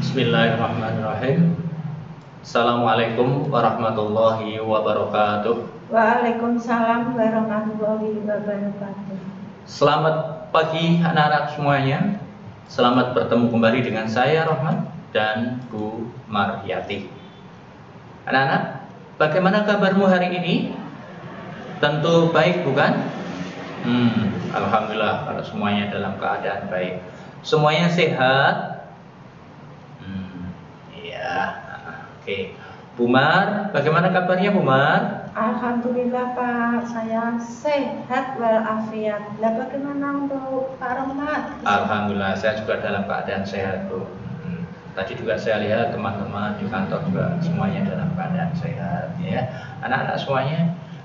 Bismillahirrahmanirrahim. Assalamualaikum warahmatullahi wabarakatuh. Waalaikumsalam warahmatullahi wabarakatuh. Selamat pagi anak-anak semuanya. Selamat bertemu kembali dengan saya Rohman dan Bu Maryati. Anak-anak, bagaimana kabarmu hari ini? Tentu baik, bukan? Alhamdulillah kalau semuanya dalam keadaan baik. Semuanya sehat? Iya. Oke. Bu Mar, bagaimana kabarnya Bu Mar? Alhamdulillah Pak, saya sehat walafiat. Lah bagaimana untuk Pak Rohmat? Alhamdulillah saya juga dalam keadaan sehat Bu. Tadi juga saya lihat teman-teman di kantor juga semuanya dalam keadaan sehat ya. Anak-anak semuanya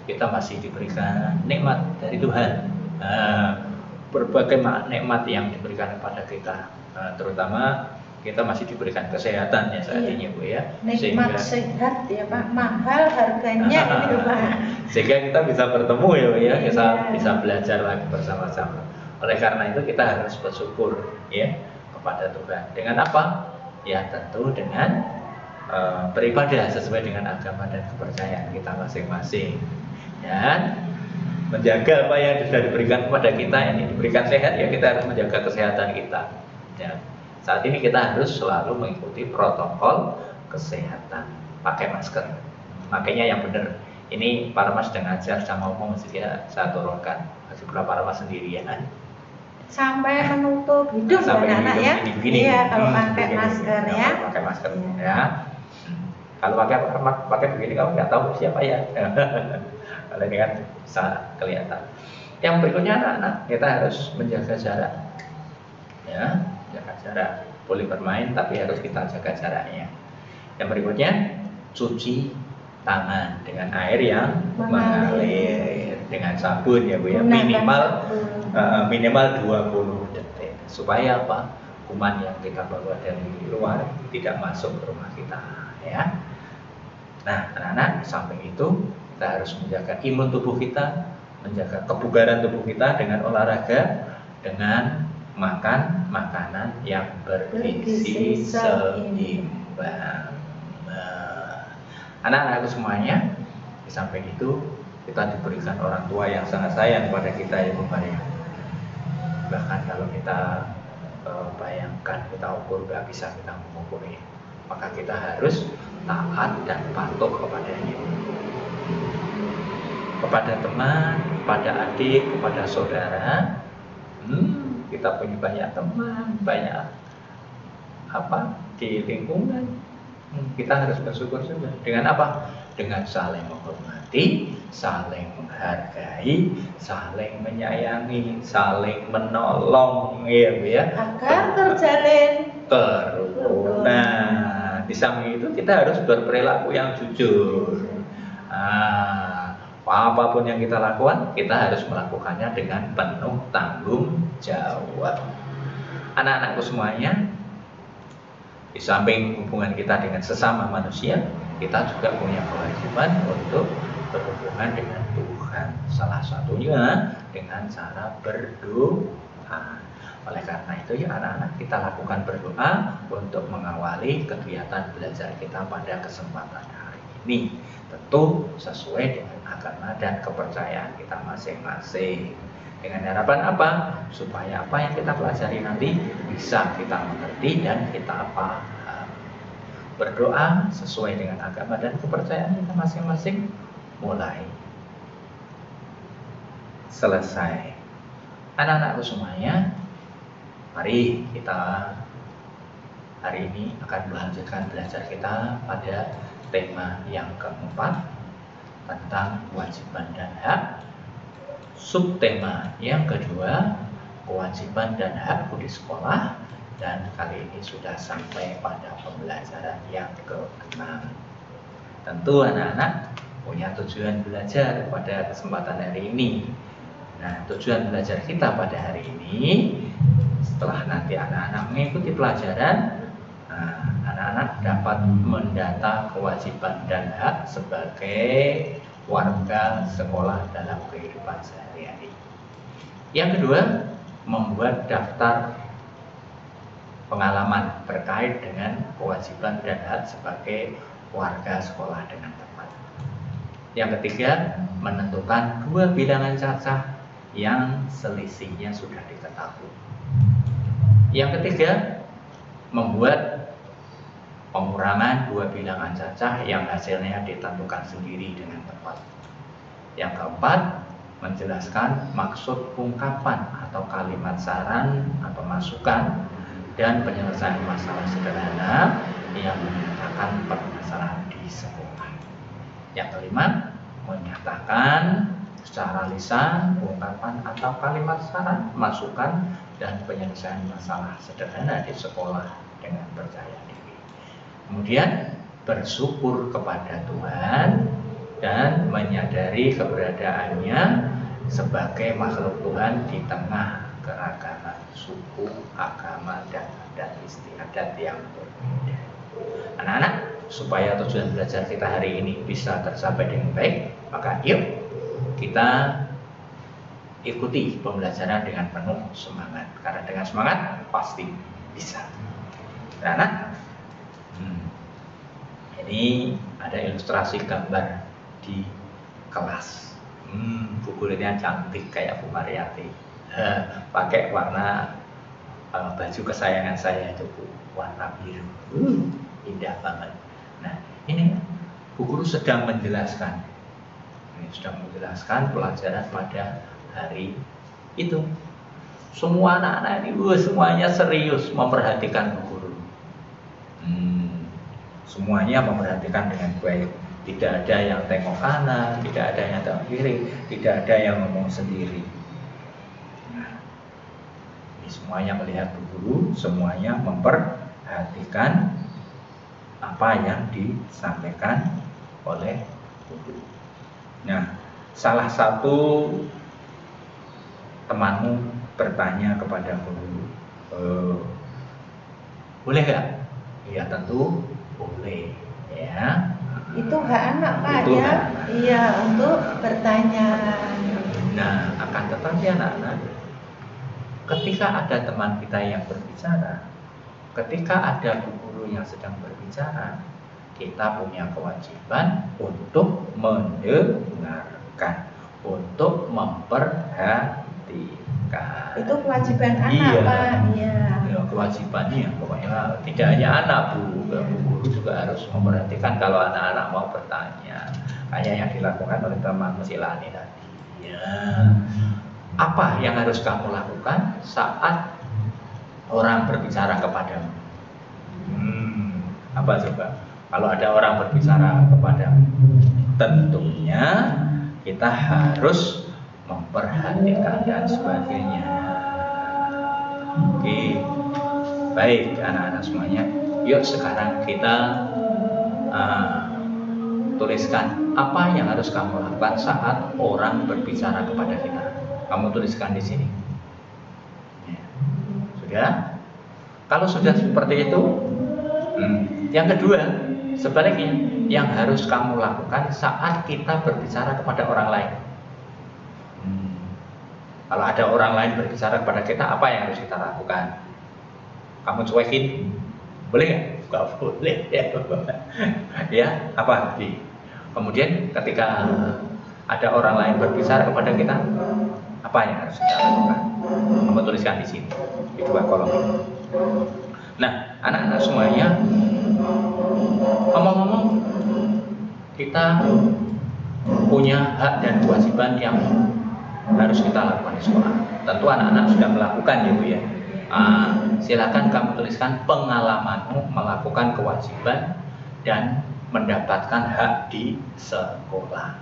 kita masih diberikan nikmat dari Tuhan. Berbagai nikmat yang diberikan kepada kita, terutama kita masih diberikan kesehatan ya saat ini Bu ya. Nikmat sehat ya Pak, mahal harganya gitu Pak. Sehingga kita bisa bertemu ya Bu ya, kita bisa belajar lagi bersama-sama. Oleh karena itu kita harus bersyukur ya kepada Tuhan. Dengan apa? Ya tentu dengan beribadah sesuai dengan agama dan kepercayaan kita masing-masing. Dan menjaga apa yang sudah diberikan kepada kita, yang diberikan sehat ya kita harus menjaga kesehatan kita. Ya. Saat ini kita harus selalu mengikuti protokol kesehatan, pakai masker, makanya yang benar. Ini Pak Mas dengan ngajar sama ngomong saya turunkan, masih pula Pak Mas sendirian. Sampai menutup hidung anak-anak ya. Iya kalau pakai masker ya. Pakai masker ya. Kalau pakai begini kamu nggak tahu siapa ya. Kalau ini kan bisa kelihatan. Yang berikutnya anak-anak kita harus menjaga jarak, ya. Jaga jarak, boleh bermain tapi harus kita jaga jaraknya. Yang berikutnya cuci tangan dengan air yang mengalir dengan sabun ya Bu ya, minimal 20 detik supaya apa? Kuman yang kita bawa dari luar tidak masuk ke rumah kita ya. Nah anak-anak, samping itu kita harus menjaga imun tubuh kita, menjaga kebugaran tubuh kita dengan olahraga, dengan makan makanan yang bergizi seimbang. Anak-anakku semuanya, di samping itu kita diberikan orang tua yang sangat sayang kepada kita ya Bu Maria. Bahkan kalau kita bayangkan, kita ukur gak bisa kita mengukurnya, maka kita harus taat dan patuh kepadanya. Kepada teman, kepada adik, kepada saudara. Kita punya banyak teman, banyak di lingkungan. Kita harus bersyukur juga. Dengan apa? Dengan saling menghormati, saling menghargai, saling menyayangi, saling menolong, ya. Agar terjalin kerukunan. Nah, di samping itu kita harus berperilaku yang jujur. Apapun yang kita lakukan, kita harus melakukannya dengan penuh tanggung jawab. Anak-anakku semuanya, di samping hubungan kita dengan sesama manusia, kita juga punya kewajiban untuk berhubungan dengan Tuhan. Salah satunya dengan cara berdoa. Oleh karena itu ya anak-anak, kita lakukan berdoa untuk mengawali kegiatan belajar kita pada kesempatan hari ini. Tentu sesuai dengan agama dan kepercayaan kita masing-masing. Dengan harapan apa? Supaya apa yang kita pelajari nanti bisa kita mengerti dan kita paham. Berdoa sesuai dengan agama dan kepercayaan kita masing-masing. Mulai. Selesai. Anak-anakku semuanya, mari kita hari ini akan melanjutkan belajar kita pada tema yang keempat tentang kewajiban dan hak. Subtema yang kedua, kewajiban dan hak di sekolah. Dan kali ini sudah sampai pada pembelajaran yang ke-6. Tentu anak-anak punya tujuan belajar pada kesempatan hari ini. Nah, tujuan belajar kita pada hari ini, setelah nanti anak-anak mengikuti pelajaran, anak-anak dapat mendata kewajiban dan hak sebagai warga sekolah dalam kehidupan sehari-hari. Yang kedua, membuat daftar pengalaman terkait dengan kewajiban dan hak sebagai warga sekolah dengan tepat. Yang ketiga, menentukan dua bilangan cacah yang selisihnya sudah diketahui. Yang ketiga, membuat pengurangan dua bilangan cacah yang hasilnya ditentukan sendiri dengan tepat. Yang keempat, menjelaskan maksud ungkapan atau kalimat saran atau masukan dan penyelesaian masalah sederhana yang menyatakan permasalahan di sekolah. Yang kelima, menyatakan secara lisan ungkapan atau kalimat saran, masukan dan penyelesaian masalah sederhana di sekolah dengan percaya diri. Kemudian bersyukur kepada Tuhan dan menyadari keberadaannya sebagai makhluk Tuhan di tengah keragaman suku, agama, dan adat istiadat yang berbeda. Anak-anak, supaya tujuan belajar kita hari ini bisa tercapai dengan baik, maka yuk kita ikuti pembelajaran dengan penuh semangat. Karena dengan semangat pasti bisa. Anak-anak, ini ada ilustrasi gambar di kelas. Bu gurunya cantik kayak Bu Mariati. Pakai warna baju kesayangan saya itu Bu, warna biru. Indah banget. Nah, ini Bu guru sedang menjelaskan. Sedang menjelaskan pelajaran pada hari itu. Semua anak-anak ini semuanya serius memperhatikan Bu guru. Semuanya memperhatikan dengan baik. Tidak ada yang tengok kanan, tidak ada yang tengok kiri, tidak ada yang ngomong sendiri. Nah, ini semuanya melihat Bu guru, semuanya memperhatikan apa yang disampaikan oleh Bu guru. Nah, salah satu temanmu bertanya kepada Bu guru, boleh nggak? Ya tentu boleh, ya. Itu hak anak Pak Itu ya? hak. Iya, untuk bertanya. Nah, akan tetapi anak-anak, ketika ada teman kita yang berbicara, ketika ada Bu guru yang sedang berbicara, kita punya kewajiban untuk mendengarkan, untuk memperhatikan. Itu kewajiban anak Iya. Pak. Iya. Ya, kewajibannya pokoknya tidak hanya anak Bu guru juga harus memperhatikan kalau anak-anak mau bertanya, kayak yang dilakukan oleh teman Silani tadi. Ya. Apa yang harus kamu lakukan saat orang berbicara kepadamu? Apa coba? Kalau ada orang berbicara kepadamu, tentunya kita harus memperhatikan dan sebagainya. Oke, baik anak-anak semuanya. Yuk sekarang kita tuliskan apa yang harus kamu lakukan saat orang berbicara kepada kita. Kamu tuliskan di sini. Ya. Sudah? Kalau sudah seperti itu, yang kedua, sebaliknya, yang harus kamu lakukan saat kita berbicara kepada orang lain. Kalau ada orang lain berbicara kepada kita, apa yang harus kita lakukan? Kamu cuekin? Boleh nggak? Nggak boleh. Ya, apa? Kemudian ketika ada orang lain berbicara kepada kita, apa yang harus kita lakukan? Kamu tuliskan di sini, di dua kolom ini. Nah, anak-anak semuanya, ngomong-ngomong, kita punya hak dan kewajiban yang harus kita lakukan di sekolah. Tentu anak-anak sudah melakukan ya Bu ya. Silakan kamu tuliskan pengalamanmu melakukan kewajiban dan mendapatkan hak di sekolah.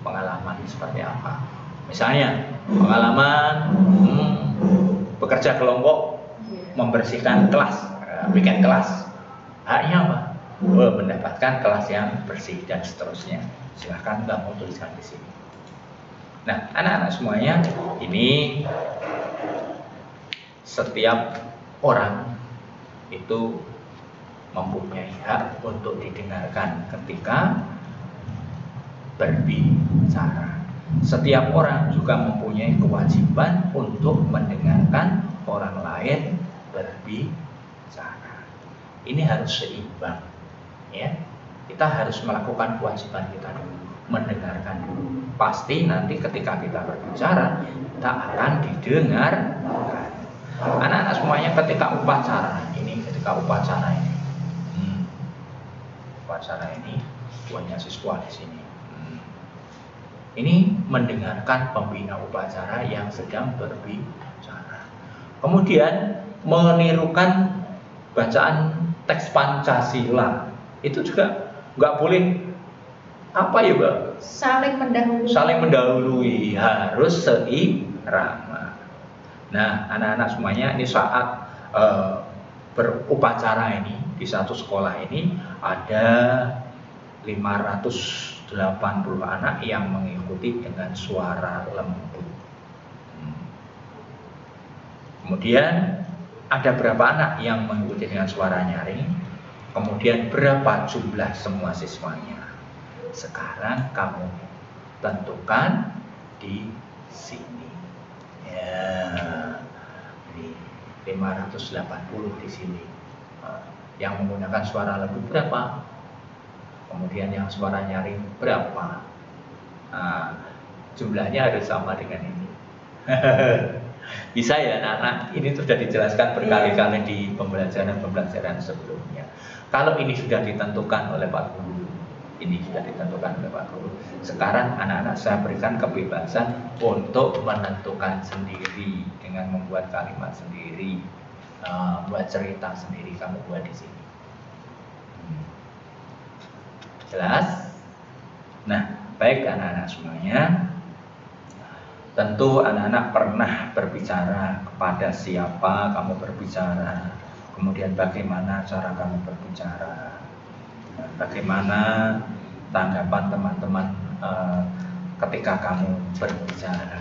Pengalaman seperti apa? Misalnya pengalaman bekerja kelompok, membersihkan kelas, bikin kelas. Haknya apa? Mendapatkan kelas yang bersih dan seterusnya. Silakan kamu tuliskan di sini. Nah, anak-anak semuanya, ini setiap orang itu mempunyai hak untuk didengarkan ketika berbicara. Setiap orang juga mempunyai kewajiban untuk mendengarkan orang lain berbicara. ini harus seimbang. Ya, kita harus melakukan kewajiban kita dulu, mendengarkan dulu. Pasti nanti ketika kita berbicara, kita akan didengarkan. Anak-anak semuanya ketika upacara ini, upacara ini buahnya siswa di sini. Ini mendengarkan pembina upacara yang sedang berbicara. Kemudian menirukan bacaan teks Pancasila. Itu juga nggak boleh apa ya, Mbak? Saling mendahului, harus seirama. Nah, anak-anak semuanya ini saat berupacara ini di satu sekolah ini ada 580 anak yang mengikuti dengan suara lembut. Kemudian ada berapa anak yang mengikuti dengan suara nyaring? Kemudian berapa jumlah semua siswanya? Sekarang kamu tentukan di sini. Ya, ini 580 di sini. Yang menggunakan suara lembut berapa? Kemudian yang suara nyaring berapa? Jumlahnya harus sama dengan ini. Bisa ya anak-anak? Ini sudah dijelaskan berkali-kali di pembelajaran sebelumnya. Kalau ini sudah ditentukan oleh Pak Guru, sekarang anak-anak saya berikan kebebasan untuk menentukan sendiri dengan membuat kalimat sendiri, buat cerita sendiri, kamu buat di sini. Jelas? Nah, baik anak-anak semuanya. Tentu anak-anak pernah berbicara kepada siapa kamu berbicara, kemudian bagaimana cara kamu berbicara, bagaimana tanggapan teman-teman ketika kamu berbicara,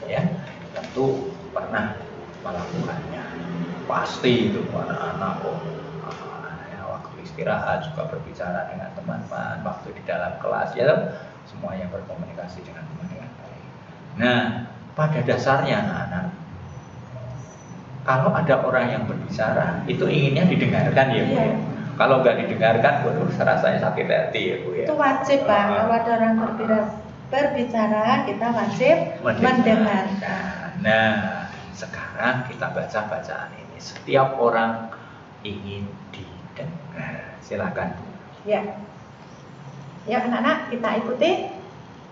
ya. Tentu pernah melakukannya. Pasti itu anak-anak waktu istirahat juga berbicara dengan teman-teman, waktu di dalam kelas ya semuanya berkomunikasi dengan teman dengan baik. Nah, pada dasarnya anak-anak, kalau ada orang yang berbicara, itu inginnya didengarkan ya Bu ya. Kalau nggak didengarkan, waduh rasanya sakit hati ya Bu ya. Itu wajib Pak, kalau ada orang berbicara, kita wajib mendengarkan. Nah, sekarang kita baca bacaan ini. Setiap orang ingin didengar. Silakan Bu. Ya, ya anak-anak kita ikuti,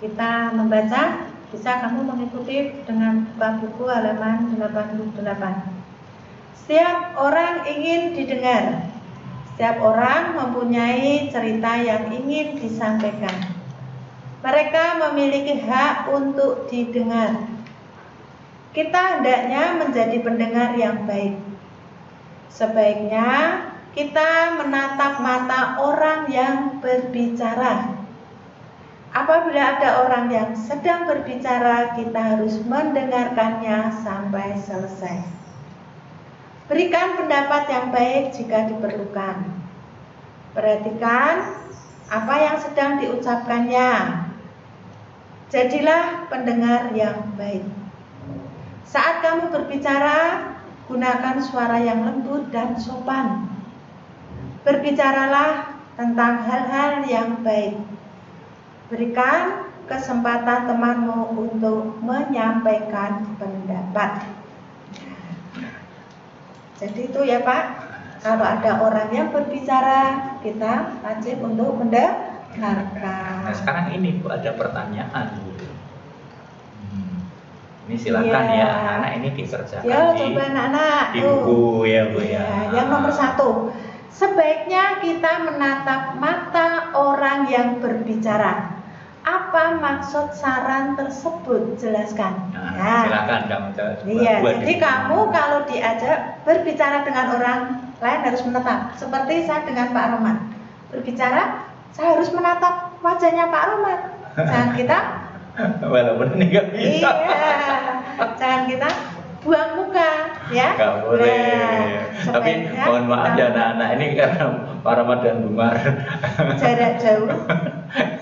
kita membaca. Bisa kamu mengikuti dengan buka buku halaman 88. Setiap orang ingin didengar. Setiap orang mempunyai cerita yang ingin disampaikan. Mereka memiliki hak untuk didengar. Kita hendaknya menjadi pendengar yang baik. Sebaiknya kita menatap mata orang yang berbicara. Apabila ada orang yang sedang berbicara, kita harus mendengarkannya sampai selesai. Berikan pendapat yang baik jika diperlukan. Perhatikan apa yang sedang diucapkannya. Jadilah pendengar yang baik. Saat kamu berbicara, gunakan suara yang lembut dan sopan. Berbicaralah tentang hal-hal yang baik. Berikan kesempatan temanmu untuk menyampaikan pendapat. Jadi itu ya Pak, kalau ada orang yang berbicara, kita wajib untuk mendengarkan. Nah sekarang ini Bu ada pertanyaan Bu. Ini silakan ya anak-anak ini dikerjakan coba anak-anak di buku ya Bu ya. Yang nomor 1, sebaiknya kita menatap mata orang yang berbicara. Apa maksud saran tersebut? Jelaskan. Nah, silakan kamu jawab. Iya, jadi kamu kalau diajak berbicara dengan orang lain harus menatap. Seperti saya dengan Pak Roman berbicara, saya harus menatap wajahnya Pak Roman. Jangan kita walaupun ini nggak bisa. Iya, jangan kita buang muka, ya. Gak boleh. Tapi mohon maaf ya anak-anak ini karena Pak Roman dan Bu Mar jarak jauh.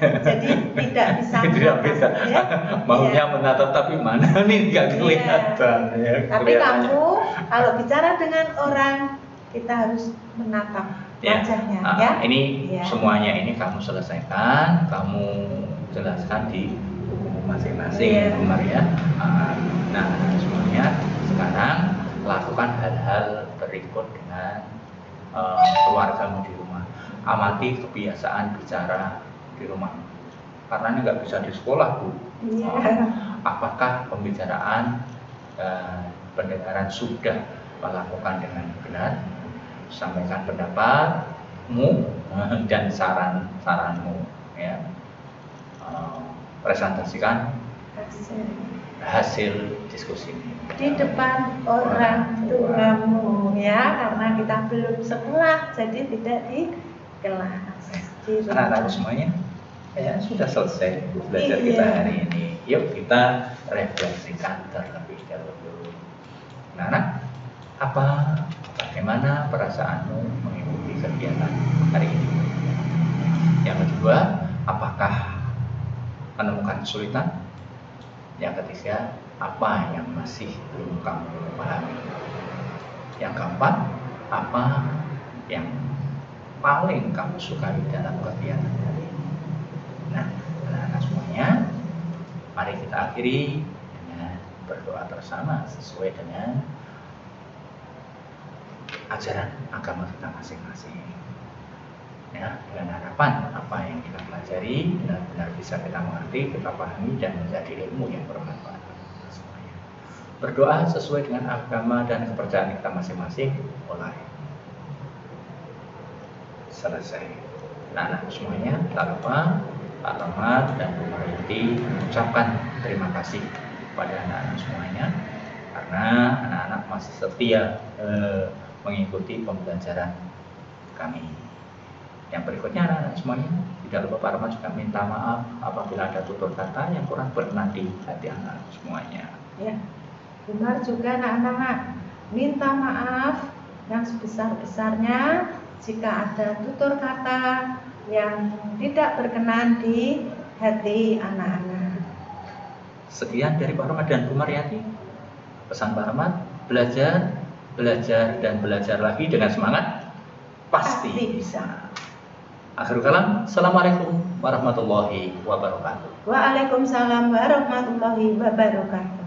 Jadi tidak bisa ya? Maunya menatap tapi mana nih nggak kelihatan ya, tapi kamu kalau bicara dengan orang kita harus menatap Ya. wajahnya Nah, ya. ini Ya. semuanya ini kamu selesaikan, kamu jelaskan di buku masing-masing, Iya. Bu Maria. Nah, semuanya sekarang lakukan hal-hal berikut dengan keluargamu di rumah. Amati kebiasaan bicara di rumah. Karena ini nggak bisa di sekolah, Bu. Iya. Apakah pembicaraan pendengaran sudah melakukan dengan benar? Sampaikan pendapatmu dan saran-saranmu, ya. Presentasikan hasil diskusi Di depan orang tuamu ya, karena kita belum sekolah, jadi tidak di kelas. Di rumah. Anak-anak semuanya ya sudah selesai belajar Iya. kita hari ini. Yuk kita refleksikan terlebih dahulu. Anak, bagaimana perasaanmu mengikuti kegiatan hari ini? Yang kedua, apakah menemukan kesulitan? Yang ketiga, apa yang masih belum kamu pahami? Yang keempat, apa yang paling kamu sukai dalam kegiatan hari ini? Nah, anak-anak semuanya, mari kita akhiri dengan berdoa bersama sesuai dengan ajaran agama kita masing-masing. Ya, dengan harapan apa yang kita pelajari benar-benar bisa kita mengerti, kita pahami dan menjadi ilmu yang bermanfaat bagi kita semuanya. Berdoa sesuai dengan agama dan kepercayaan kita masing-masing. Mulai. Selesai. Nah, semuanya tak lupa Pak Rahmat dan Bu Mariyati mengucapkan terima kasih kepada anak-anak semuanya karena anak-anak masih setia mengikuti pembelajaran kami. Yang berikutnya anak-anak semuanya, tidak lupa Pak Rahmat juga minta maaf apabila ada tutur kata yang kurang berkenan di hati anak-anak semuanya. Ya, benar juga anak-anak, minta maaf yang sebesar-besarnya jika ada tutur kata yang tidak berkenan di hati anak-anak. Sekian dari Pak Rahmat dan Bu Mariyati. Pesan Pak Rahmat, belajar, dan belajar lagi dengan semangat pasti bisa. Akhirul kalam, Assalamualaikum warahmatullahi wabarakatuh. Waalaikumsalam warahmatullahi wabarakatuh.